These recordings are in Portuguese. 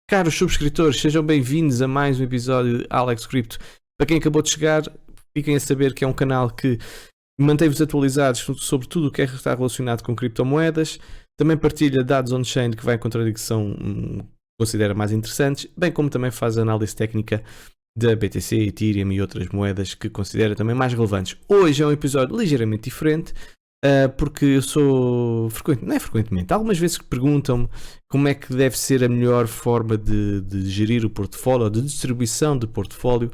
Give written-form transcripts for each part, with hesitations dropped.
Caros subscritores, sejam bem-vindos a mais um episódio de Alex Crypto. Para quem acabou de chegar, fiquem a saber que é um canal que mantém-vos atualizados sobre tudo o que está relacionado com criptomoedas. Também partilha dados on-chain que vai encontrar que são, considera mais interessantes, bem como também faz análise técnica da BTC, Ethereum e outras moedas que considera também mais relevantes. Hoje é um episódio ligeiramente diferente, porque eu sou frequentemente, algumas vezes que perguntam-me como é que deve ser a melhor forma de gerir o portfólio, de distribuição de portfólio,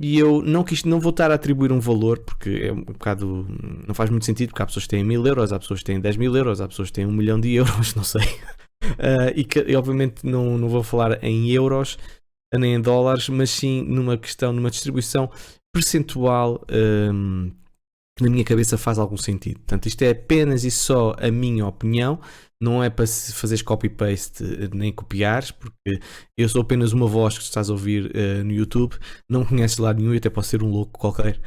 e eu não vou estar a atribuir um valor, porque é um bocado, não faz muito sentido, porque há pessoas que têm 1000 euros, há pessoas que têm 10.000 euros, há pessoas que têm 1 milhão de euros, não sei, e obviamente não vou falar em euros nem em dólares, mas sim numa distribuição percentual que na minha cabeça faz algum sentido. Portanto, isto é apenas e só a minha opinião, não é para fazeres copy-paste nem copiares, porque eu sou apenas uma voz que estás a ouvir no YouTube, não conheces lá nenhum e até posso ser um louco qualquer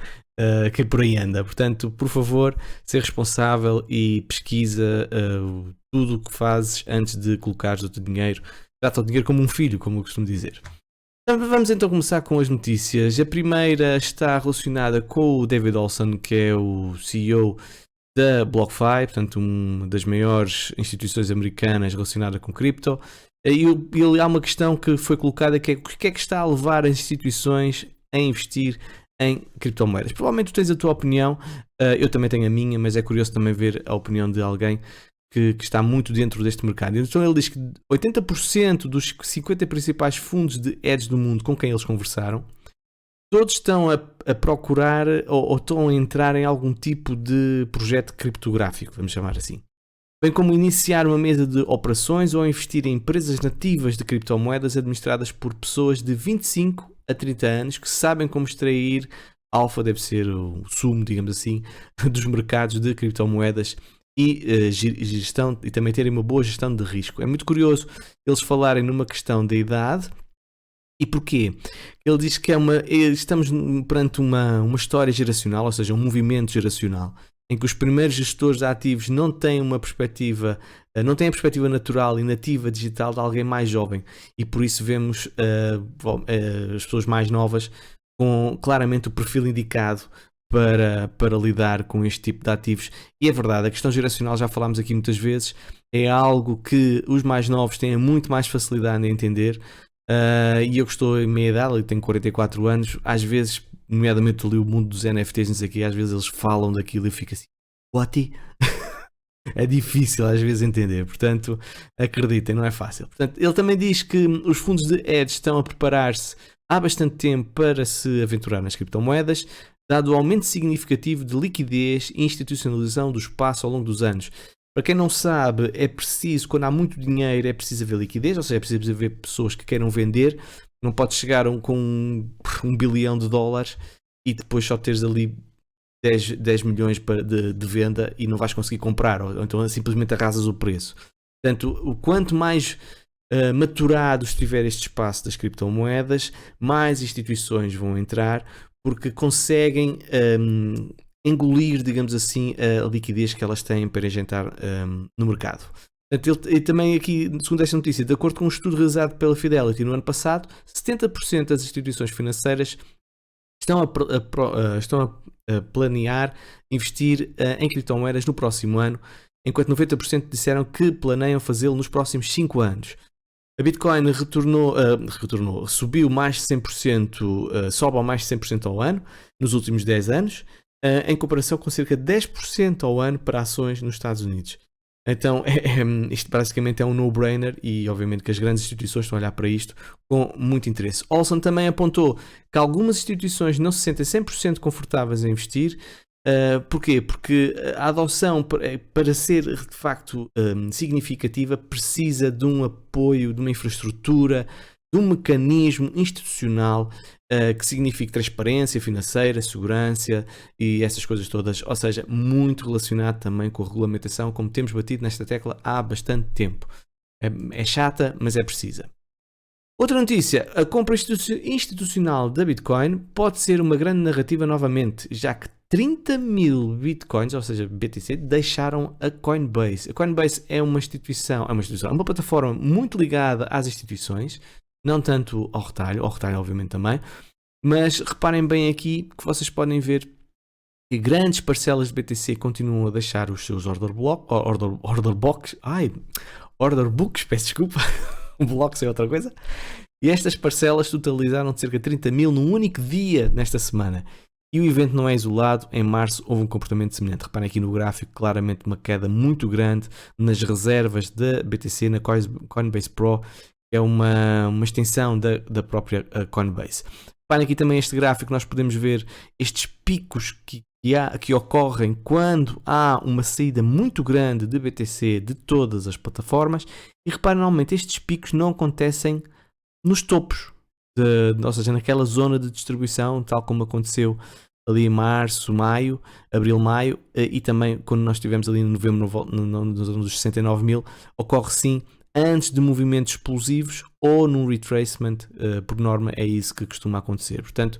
que por aí anda. Portanto, por favor, ser responsável e pesquisa tudo o que fazes antes de colocares o teu dinheiro. Trata o dinheiro como um filho, como eu costumo dizer. Vamos então começar com as notícias. A primeira está relacionada com o David Olson, que é o CEO da BlockFi, portanto uma das maiores instituições americanas relacionada com cripto. E há uma questão que foi colocada, que é o que é que está a levar as instituições a investir em criptomoedas. Provavelmente tu tens a tua opinião, eu também tenho a minha, mas é curioso também ver a opinião de alguém que está muito dentro deste mercado. Então ele diz que 80% dos 50 principais fundos de hedge do mundo com quem eles conversaram, todos estão a procurar ou estão a entrar em algum tipo de projeto criptográfico, vamos chamar assim. Bem como iniciar uma mesa de operações ou investir em empresas nativas de criptomoedas administradas por pessoas de 25 a 30 anos que sabem como extrair alfa, deve ser o sumo, digamos assim, dos mercados de criptomoedas e gestão, e também terem uma boa gestão de risco. É muito curioso eles falarem numa questão da idade. E porquê? Ele diz que estamos perante uma história geracional, ou seja, um movimento geracional, em que os primeiros gestores ativos não têm a perspectiva natural e nativa digital de alguém mais jovem, e por isso vemos as pessoas mais novas com claramente o perfil indicado para lidar com este tipo de ativos. E é verdade, a questão geracional, já falámos aqui muitas vezes, é algo que os mais novos têm muito mais facilidade em entender, e eu que estou em meia idade, eu tenho 44 anos, às vezes, nomeadamente ali o mundo dos NFTs, não sei o quê, às vezes eles falam daquilo e eu fico assim, what? É difícil às vezes entender, portanto, acreditem, não é fácil. Portanto, ele também diz que os fundos de hedge estão a preparar-se há bastante tempo para se aventurar nas criptomoedas, dado o aumento significativo de liquidez e institucionalização do espaço ao longo dos anos. Para quem não sabe, é preciso, quando há muito dinheiro, é preciso haver liquidez, ou seja, é preciso haver pessoas que queiram vender. Não podes chegar com $1 bilhão e depois só teres ali 10 milhões de venda e não vais conseguir comprar, ou então simplesmente arrasas o preço. Portanto, o quanto mais maturado estiver este espaço das criptomoedas, mais instituições vão entrar, porque conseguem engolir, digamos assim, a liquidez que elas têm para injetar no mercado. Portanto, ele também aqui, segundo esta notícia, de acordo com um estudo realizado pela Fidelity no ano passado, 70% das instituições financeiras estão a planear investir em criptomoedas no próximo ano, enquanto 90% disseram que planeiam fazê-lo nos próximos 5 anos. A Bitcoin subiu mais de 100%, sobe a mais de 100% ao ano nos últimos 10 anos, em comparação com cerca de 10% ao ano para ações nos Estados Unidos. Então, isto basicamente é um no-brainer e obviamente que as grandes instituições estão a olhar para isto com muito interesse. Olson também apontou que algumas instituições não se sentem 100% confortáveis em investir. Porquê? Porque a adoção, para ser de facto significativa, precisa de um apoio, de uma infraestrutura, de um mecanismo institucional que signifique transparência financeira, segurança e essas coisas todas, ou seja, muito relacionado também com a regulamentação, como temos batido nesta tecla há bastante tempo. É chata, mas é precisa. Outra notícia, a compra institucional da Bitcoin pode ser uma grande narrativa novamente, já que 30 mil bitcoins, ou seja, BTC, deixaram a Coinbase. A Coinbase é uma instituição, é uma plataforma muito ligada às instituições, não tanto ao retalho obviamente também, mas reparem bem aqui que vocês podem ver que grandes parcelas de BTC continuam a deixar os seus order books, peço desculpa, blocos é outra coisa, e estas parcelas totalizaram de cerca de 30 mil num único dia nesta semana. E o evento não é isolado, em março houve um comportamento semelhante. Reparem aqui no gráfico, claramente uma queda muito grande nas reservas da BTC na Coinbase Pro, que é uma extensão da própria Coinbase. Reparem aqui também este gráfico, nós podemos ver estes picos que ocorrem quando há uma saída muito grande de BTC de todas as plataformas. E reparem, normalmente estes picos não acontecem nos topos, ou seja, naquela zona de distribuição, tal como aconteceu ali em março, maio, abril, maio, e também quando nós estivemos ali em novembro nos 69 mil, ocorre sim antes de movimentos explosivos ou num retracement, por norma é isso que costuma acontecer. Portanto,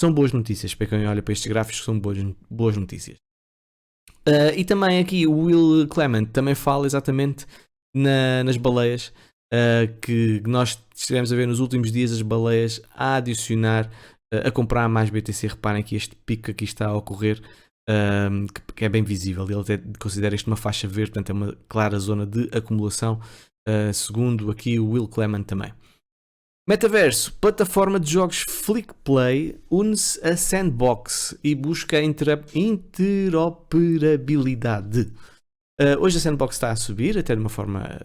são boas notícias para quem olha para estes gráficos, são boas notícias. E também aqui o Will Clement também fala exatamente nas baleias, que nós estivemos a ver nos últimos dias as baleias a adicionar, a comprar mais BTC. Reparem que este pico que aqui está a ocorrer, que é bem visível, ele até considera isto uma faixa verde, portanto é uma clara zona de acumulação, segundo aqui o Will Clement também. Metaverso, plataforma de jogos Flickplay une-se a Sandbox e busca interoperabilidade. Hoje a Sandbox está a subir até de uma forma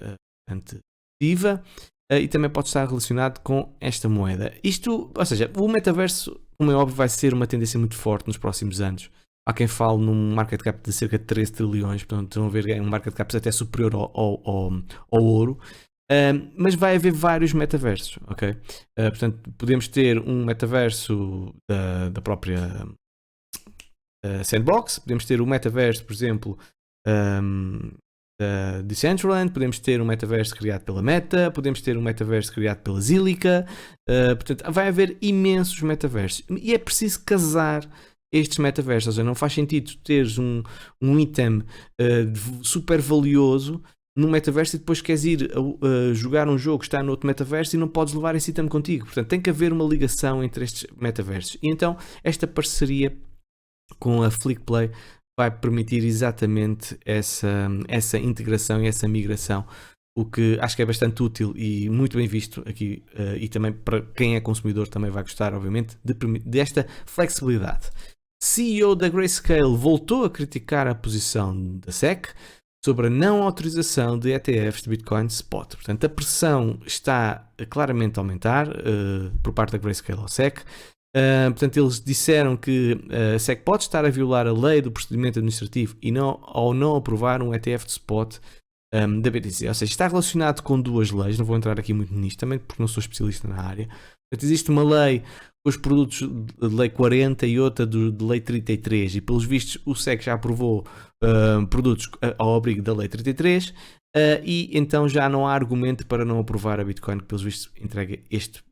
bastante ativa, e também pode estar relacionado com esta moeda. Isto, ou seja, o metaverso, como é óbvio, vai ser uma tendência muito forte nos próximos anos. Há quem fale num market cap de cerca de 13 trilhões, portanto estão a ver um market cap até superior ao ouro. Mas vai haver vários metaversos, ok? Portanto, podemos ter um metaverso da própria Sandbox, podemos ter o metaverso, por exemplo, da Decentraland, podemos ter um metaverso criado pela Meta, podemos ter um metaverso criado pela Zilliqa, portanto, vai haver imensos metaversos e é preciso casar estes metaversos, ou seja, não faz sentido teres um item super valioso num metaverso e depois queres ir jogar um jogo que está no outro metaverso e não podes levar esse item contigo. Portanto, tem que haver uma ligação entre estes metaversos. E então, esta parceria com a Flickplay vai permitir exatamente essa integração e essa migração, o que acho que é bastante útil e muito bem visto aqui, e também para quem é consumidor também vai gostar, obviamente, desta flexibilidade. CEO da Grayscale voltou a criticar a posição da SEC sobre a não autorização de ETFs de Bitcoin Spot. Portanto, a pressão está claramente a aumentar por parte da Grayscale ao SEC. Portanto, eles disseram que a SEC pode estar a violar a lei do procedimento administrativo ao não aprovar um ETF de Spot da BTC. Ou seja, está relacionado com duas leis, não vou entrar aqui muito nisto, também porque não sou especialista na área. Portanto, existe uma lei com os produtos de lei 40 e outra de lei 33, e pelos vistos o SEC já aprovou produtos ao abrigo da lei 33, e então já não há argumento para não aprovar a Bitcoin, que pelos vistos entrega este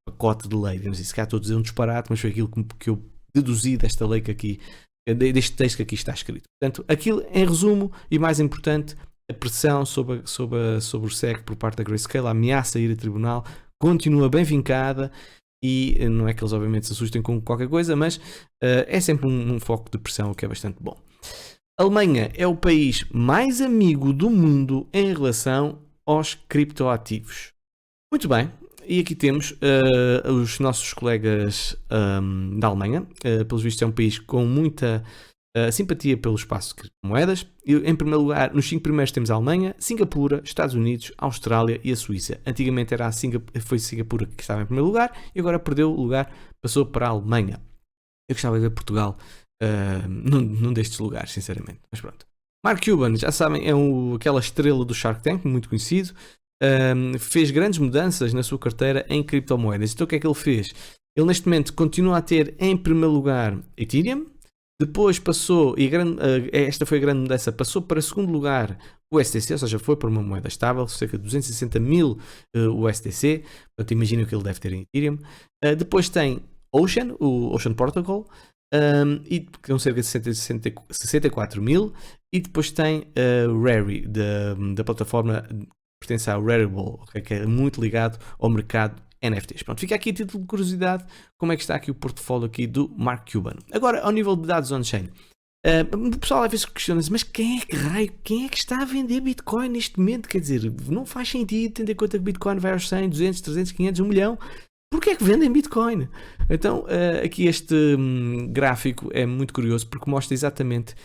pacote de lei. Não sei se cá estou a dizer um disparate, mas foi aquilo que eu deduzi desta lei deste texto que aqui está escrito. Portanto, aquilo em resumo, e mais importante, a pressão sobre o SEC por parte da Grayscale, a ameaça a ir a tribunal, continua bem vincada. E não é que eles obviamente se assustem com qualquer coisa, mas é sempre um foco de pressão, o que é bastante bom. A Alemanha é o país mais amigo do mundo em relação aos criptoativos. Muito bem, e aqui temos os nossos colegas da Alemanha. Pelos vistos é um país com muita simpatia pelo espaço de criptomoedas. Em primeiro lugar, nos 5 primeiros temos a Alemanha, Singapura, Estados Unidos, Austrália e a Suíça. Antigamente foi Singapura que estava em primeiro lugar e agora perdeu o lugar, passou para a Alemanha. Eu gostava de ver Portugal num destes lugares, sinceramente. Mas pronto. Mark Cuban, já sabem, é aquela estrela do Shark Tank, muito conhecido. Fez grandes mudanças na sua carteira em criptomoedas. Então o que é que ele fez? Ele neste momento continua a ter em primeiro lugar Ethereum. Depois passou, e esta foi a grande mudança, passou para segundo lugar o USDC, ou seja, foi para uma moeda estável, cerca de 260 mil USDC, portanto imaginem o que ele deve ter em Ethereum. Depois tem Ocean, o Ocean Protocol, e que são cerca de 64 mil, e depois tem Rary, da plataforma que pertence ao Rarible, okay, que é muito ligado ao mercado NFTs. Pronto, fica aqui a título de curiosidade como é que está aqui o portfólio aqui do Mark Cuban. Agora, ao nível de dados on-chain, o pessoal às vezes questiona-se, mas quem é que está a vender Bitcoin neste momento? Quer dizer, não faz sentido, tendo em conta que Bitcoin vai aos 100, 200, 300, 500, 1 milhão. Porquê é que vendem Bitcoin? Então, aqui este gráfico é muito curioso porque mostra exatamente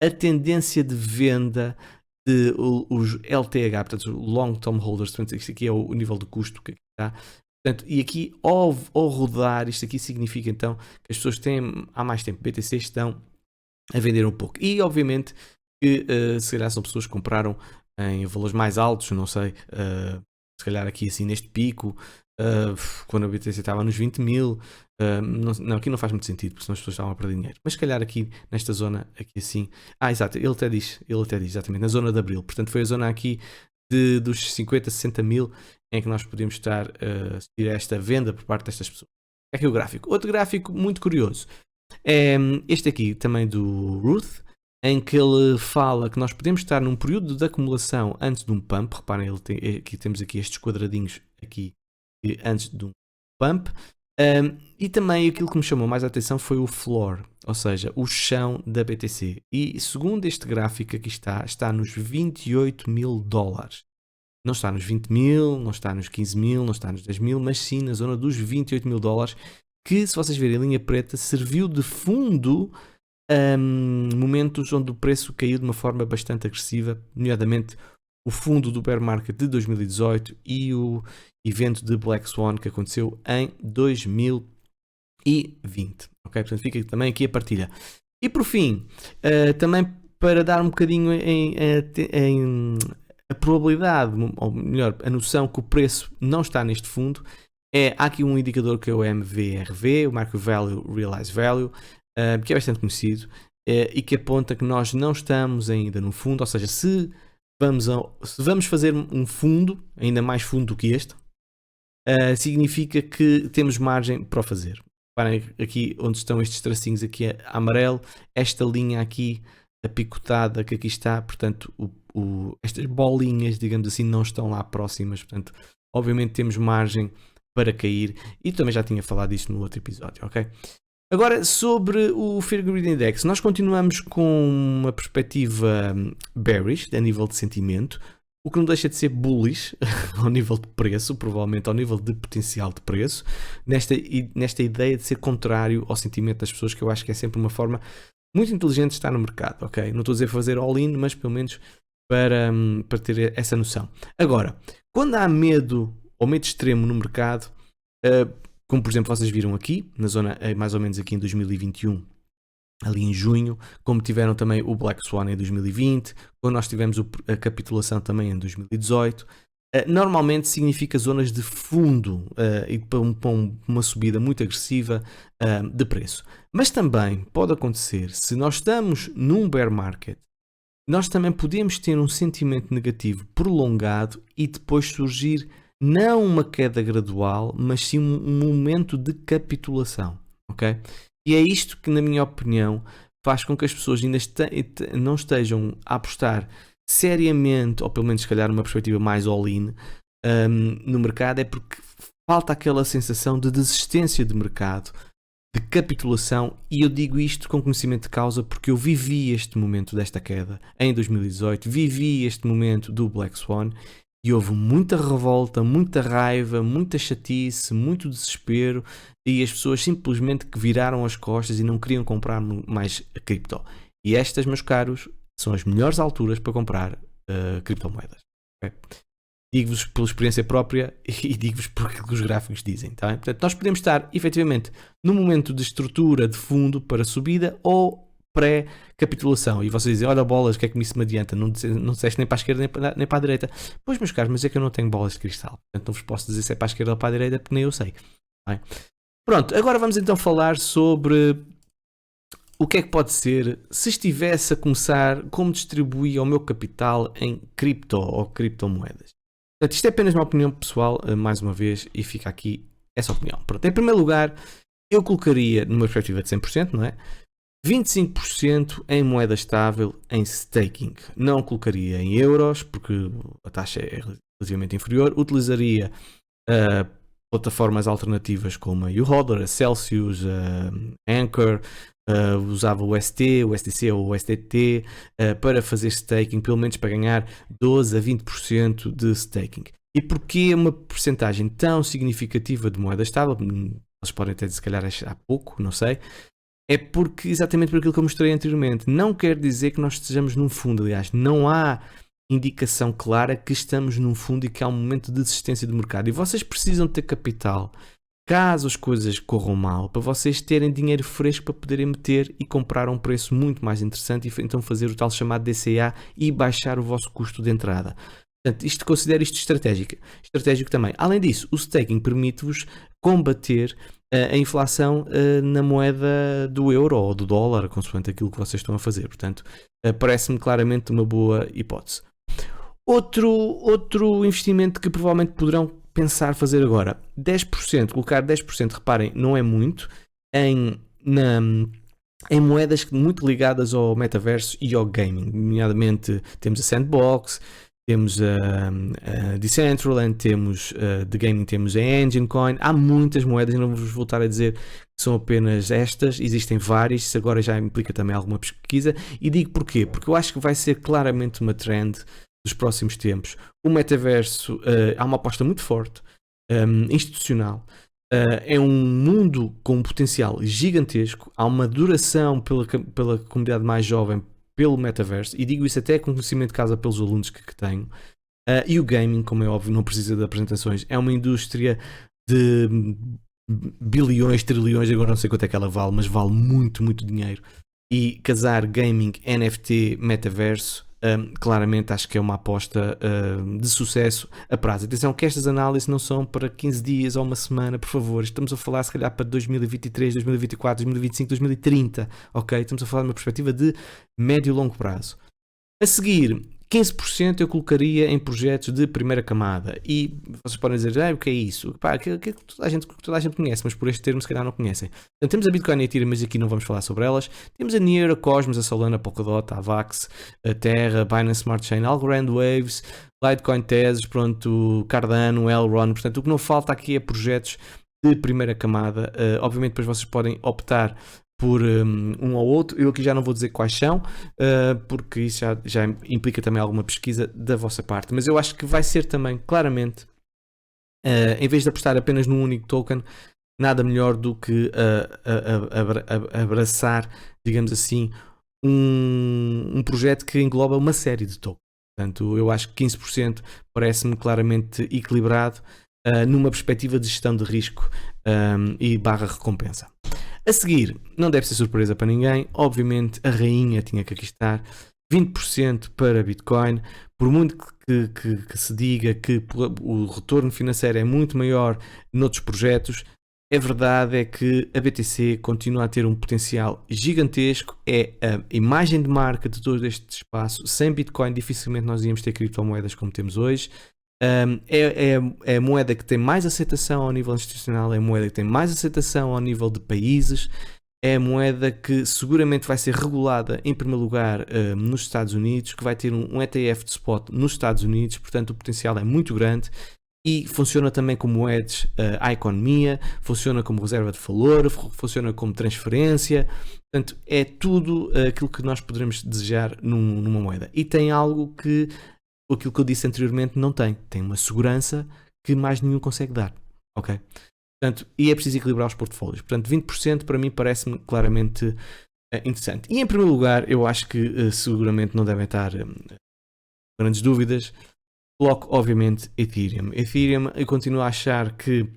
a tendência de venda de os LTH, portanto, Long Term Holders. Portanto, isto aqui é o nível de custo que aqui está. Portanto, e aqui, ao rodar, isto aqui significa então que as pessoas que têm há mais tempo BTC estão a vender um pouco. E, obviamente, que se calhar são pessoas que compraram em valores mais altos, não sei, se calhar aqui assim neste pico, quando a BTC estava nos 20 mil, não, aqui não faz muito sentido, porque senão as pessoas estavam a perder dinheiro. Mas se calhar aqui nesta zona, aqui assim, exato, ele até diz exatamente, na zona de Abril. Portanto, foi a zona aqui dos 50, 60 mil em que nós podemos estar a assistir a esta venda por parte destas pessoas. Aqui o gráfico. Outro gráfico muito curioso é este aqui, também do Ruth, em que ele fala que nós podemos estar num período de acumulação antes de um pump. Reparem, aqui temos aqui estes quadradinhos aqui antes de um pump. E também aquilo que me chamou mais a atenção foi o floor, ou seja, o chão da BTC. E segundo este gráfico aqui está nos 28 mil dólares. Não está nos 20 mil, não está nos 15 mil, não está nos 10 mil, mas sim na zona dos 28 mil dólares, que, se vocês verem a linha preta, serviu de fundo momentos onde o preço caiu de uma forma bastante agressiva, nomeadamente o fundo do bear market de 2018 e o evento de Black Swan que aconteceu em 2020. Ok? Portanto, fica também aqui a partilha. E por fim, também para dar um bocadinho em a probabilidade, ou melhor, a noção que o preço não está neste fundo, há aqui um indicador que é o MVRV, o Market Value Realized Value, que é bastante conhecido, e que aponta que nós não estamos ainda no fundo, ou seja, se vamos fazer um fundo, ainda mais fundo do que este, significa que temos margem para o fazer. Reparem aqui onde estão estes tracinhos aqui a amarelo, esta linha aqui, a picotada que aqui está, portanto, estas bolinhas, digamos assim, não estão lá próximas, portanto, obviamente temos margem para cair, e também já tinha falado disso no outro episódio, ok? Agora, sobre o Fear Greed Index, nós continuamos com uma perspectiva bearish, a nível de sentimento, o que não deixa de ser bullish ao nível de preço, provavelmente ao nível de potencial de preço, nesta ideia de ser contrário ao sentimento das pessoas, que eu acho que é sempre uma forma muito inteligente de estar no mercado, ok? Não estou a dizer fazer all-in, mas pelo menos para ter essa noção. Agora, quando há medo ou medo extremo no mercado, como por exemplo vocês viram aqui, na zona mais ou menos aqui em 2021, ali em junho, como tiveram também o Black Swan em 2020, quando nós tivemos a capitulação também em 2018, normalmente significa zonas de fundo e para uma subida muito agressiva de preço. Mas também pode acontecer, se nós estamos num bear market, nós também podemos ter um sentimento negativo prolongado e depois surgir não uma queda gradual, mas sim um momento de capitulação, ok? E é isto que, na minha opinião, faz com que as pessoas ainda não estejam a apostar seriamente, ou pelo menos se calhar numa perspectiva mais all-in no mercado, é porque falta aquela sensação de desistência de mercado, de capitulação, e eu digo isto com conhecimento de causa porque eu vivi este momento desta queda em 2018, vivi este momento do Black Swan, e houve muita revolta, muita raiva, muita chatice, muito desespero, e as pessoas simplesmente que viraram as costas e não queriam comprar mais cripto. E estas, meus caros, são as melhores alturas para comprar criptomoedas. Okay? Digo-vos pela experiência própria e digo-vos porque os gráficos dizem. Tá bem? Portanto, nós podemos estar, efetivamente, num momento de estrutura de fundo para subida ou pré-capitulação. E vocês dizem, olha bolas, o que é que isso me adianta? Não disseste nem para a esquerda nem para a direita. Pois, meus caros, mas é que eu não tenho bolas de cristal. Portanto, não vos posso dizer se é para a esquerda ou para a direita, porque nem eu sei. Tá bem? Pronto, agora vamos então falar sobre o que é que pode ser se estivesse a começar, como distribuir o meu capital em cripto ou criptomoedas. Portanto, isto é apenas uma opinião pessoal, mais uma vez, e fica aqui essa opinião. Pronto, em primeiro lugar, eu colocaria numa perspectiva de 100%, não é? 25% em moeda estável em staking. Não colocaria em euros, porque a taxa é relativamente inferior. Utilizaria plataformas alternativas como a YouHodler, a Celsius, a Anchor, usava o ST, o STC ou o STT para fazer staking, pelo menos para ganhar 12 a 20% de staking. E porquê uma porcentagem tão significativa de moeda estável? Eles podem até, se calhar, achar pouco, não sei. É porque, exatamente por aquilo que eu mostrei anteriormente, não quer dizer que nós estejamos num fundo. Aliás, não há indicação clara que estamos num fundo e que há um momento de desistência do mercado. E vocês precisam ter capital, caso as coisas corram mal, para vocês terem dinheiro fresco para poderem meter e comprar a um preço muito mais interessante e então fazer o tal chamado DCA e baixar o vosso custo de entrada. Portanto, considero isto estratégico também. Além disso, o staking permite-vos combater a inflação na moeda do euro ou do dólar, consoante aquilo que vocês estão a fazer. Portanto, parece-me claramente uma boa hipótese. Outro investimento que provavelmente poderão pensar fazer agora, 10%, colocar 10%, reparem, não é muito, em moedas muito ligadas ao metaverso e ao gaming. Nomeadamente, temos a Sandbox, temos a Decentraland, temos de gaming, temos a Engine Coin. Há muitas moedas, não vos voltar a dizer que são apenas estas, existem várias, isso agora já implica também alguma pesquisa. E digo porquê? Porque eu acho que vai ser claramente uma trend dos próximos tempos. O metaverso, há uma aposta muito forte, institucional. É um mundo com um potencial gigantesco, há uma adoração pela comunidade mais jovem pelo metaverso, e digo isso até com conhecimento de causa pelos alunos que tenho. E o gaming, como é óbvio, não precisa de apresentações, é uma indústria de bilhões, trilhões, agora não sei quanto é que ela vale, mas vale muito, muito dinheiro. E casar gaming, NFT, metaverso, claramente acho que é uma aposta de sucesso a prazo. Atenção que estas análises não são para 15 dias ou uma semana, por favor. Estamos a falar se calhar para 2023, 2024, 2025, 2030, ok? Estamos a falar de uma perspectiva de médio e longo prazo. A seguir, 15% eu colocaria em projetos de primeira camada. E vocês podem dizer, o que é isso? Pá, que toda a gente conhece, mas por este termo se calhar não conhecem. Então, temos a Bitcoin e a Ethereum, mas aqui não vamos falar sobre elas. Temos a Near, a Cosmos, a Solana, a Polkadot, a Avax, a Terra, a Binance Smart Chain, Algorand Waves, Litecoin Tezos, pronto, Cardano, Elrond. Portanto, o que não falta aqui é projetos de primeira camada. Obviamente, depois vocês podem optar por um ou outro. Eu aqui já não vou dizer quais são, porque isso já implica também alguma pesquisa da vossa parte, mas eu acho que vai ser também, claramente, em vez de apostar apenas num único token, nada melhor do que abraçar, digamos assim, um projeto que engloba uma série de tokens. Portanto, eu acho que 15% parece-me claramente equilibrado numa perspectiva de gestão de risco e barra recompensa. A seguir, não deve ser surpresa para ninguém, obviamente a rainha tinha que aqui estar, 20% para Bitcoin, por muito que se diga que o retorno financeiro é muito maior noutros projetos, a verdade é que a BTC continua a ter um potencial gigantesco, é a imagem de marca de todo este espaço. Sem Bitcoin dificilmente nós íamos ter criptomoedas como temos hoje. É a moeda que tem mais aceitação ao nível institucional, é a moeda que tem mais aceitação ao nível de países, é a moeda que seguramente vai ser regulada em primeiro lugar nos Estados Unidos, que vai ter um ETF de spot nos Estados Unidos, portanto o potencial é muito grande e funciona também como hedge à economia, funciona como reserva de valor, funciona como transferência, portanto é tudo aquilo que nós poderemos desejar numa moeda. E tem algo que aquilo que eu disse anteriormente não tem uma segurança que mais nenhum consegue dar, ok? Portanto, e é preciso equilibrar os portfólios. Portanto, 20% para mim parece-me claramente interessante. E em primeiro lugar, eu acho que seguramente não devem estar grandes dúvidas. Coloco, obviamente, Ethereum. Ethereum, eu continuo a achar que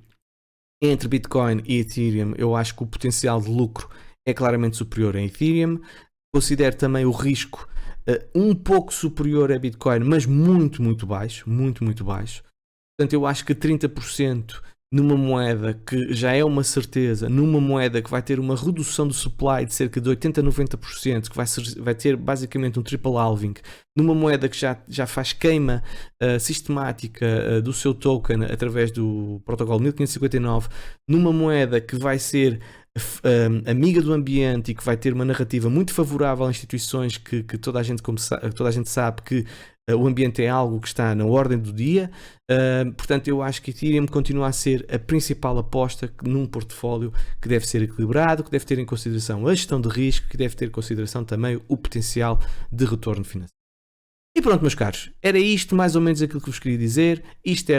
entre Bitcoin e Ethereum, eu acho que o potencial de lucro é claramente superior a Ethereum. Considero também o risco um pouco superior a Bitcoin, mas muito, muito baixo. Muito, muito baixo. Portanto, eu acho que 30% numa moeda que já é uma certeza, numa moeda que vai ter uma redução do supply de cerca de 80% a 90%, que vai ter basicamente um triple halving, numa moeda que já faz queima sistemática do seu token através do protocolo 1559, numa moeda que vai ser amiga do ambiente e que vai ter uma narrativa muito favorável a instituições que toda a gente sabe que o ambiente é algo que está na ordem do dia. Portanto, eu acho que Ethereum continua a ser a principal aposta num portfólio que deve ser equilibrado, que deve ter em consideração a gestão de risco, que deve ter em consideração também o potencial de retorno financeiro. E pronto, meus caros, era isto mais ou menos aquilo que vos queria dizer. Isto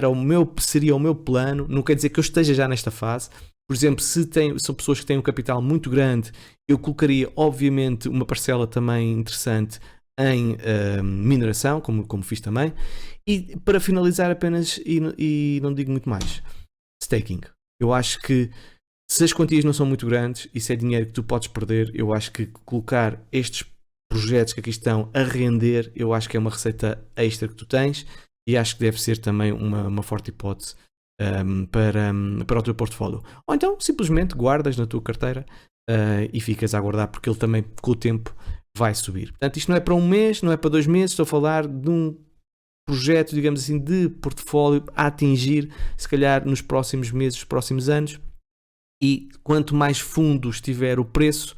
seria o meu plano. Não quer dizer que eu esteja já nesta fase. Por exemplo, são pessoas que têm um capital muito grande, eu colocaria obviamente uma parcela também interessante em mineração, como fiz também. E para finalizar apenas, e não digo muito mais, staking. Eu acho que se as quantias não são muito grandes e se é dinheiro que tu podes perder, eu acho que colocar estes projetos que aqui estão a render, eu acho que é uma receita extra que tu tens e acho que deve ser também uma forte hipótese para o teu portfólio. Ou então simplesmente guardas na tua carteira e ficas a aguardar, porque ele também com o tempo vai subir. Portanto, isto não é para um mês, não é para 2 meses, estou a falar de um projeto, digamos assim, de portfólio a atingir, se calhar nos próximos meses, nos próximos anos, e quanto mais fundo estiver o preço,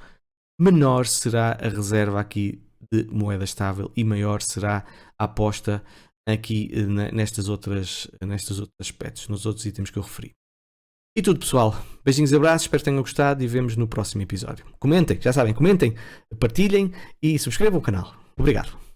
menor será a reserva aqui de moeda estável e maior será a aposta aqui nestes outros aspectos, nos outros itens que eu referi. E tudo, pessoal. Beijinhos e abraços, espero que tenham gostado e vemos no próximo episódio. Comentem, já sabem, comentem, partilhem e subscrevam o canal. Obrigado.